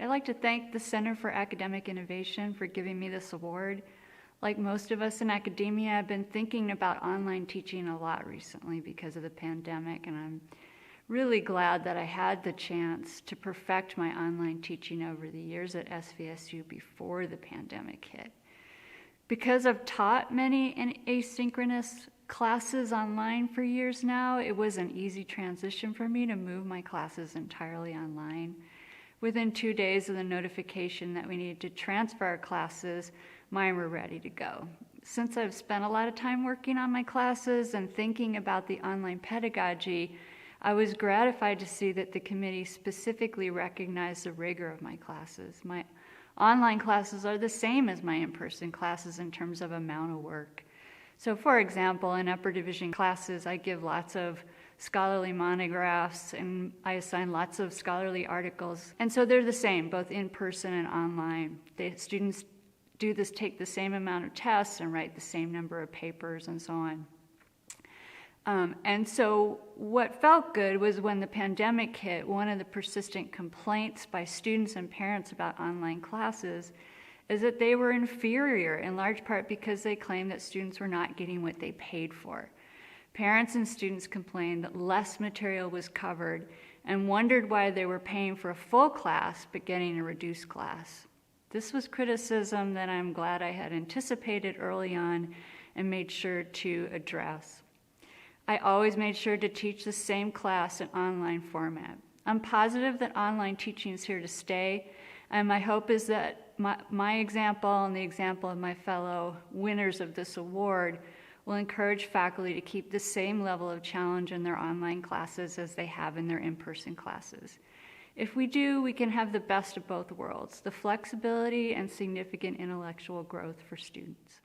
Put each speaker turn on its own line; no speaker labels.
I'd like to thank the Center for Academic Innovation for giving me this award. Like most of us in academia, I've been thinking about online teaching a lot recently because of the pandemic, and I'm really glad that I had the chance to perfect my online teaching over the years at SVSU before the pandemic hit. Because I've taught many asynchronous classes online for years now, it was an easy transition for me to move my classes entirely online. Within 2 days of the notification that we needed to transfer our classes, mine were ready to go. Since I've spent a lot of time working on my classes and thinking about the online pedagogy, I was gratified to see that the committee specifically recognized the rigor of my classes. My online classes are the same as my in-person classes in terms of amount of work. So for example, in upper division classes, I give lots of scholarly monographs and I assign lots of scholarly articles. And so they're the same, both in person and online. The students take the same amount of tests and write the same number of papers and so on. And so what felt good was when the pandemic hit, one of the persistent complaints by students and parents about online classes is that they were inferior, in large part because they claimed that students were not getting what they paid for. Parents and students complained that less material was covered and wondered why they were paying for a full class but getting a reduced class. This was criticism that I'm glad I had anticipated early on and made sure to address. I always made sure to teach the same class in online format. I'm positive that online teaching is here to stay, and my hope is that my example and the example of my fellow winners of this award will encourage faculty to keep the same level of challenge in their online classes as they have in their in-person classes. If we do, we can have the best of both worlds, the flexibility and significant intellectual growth for students.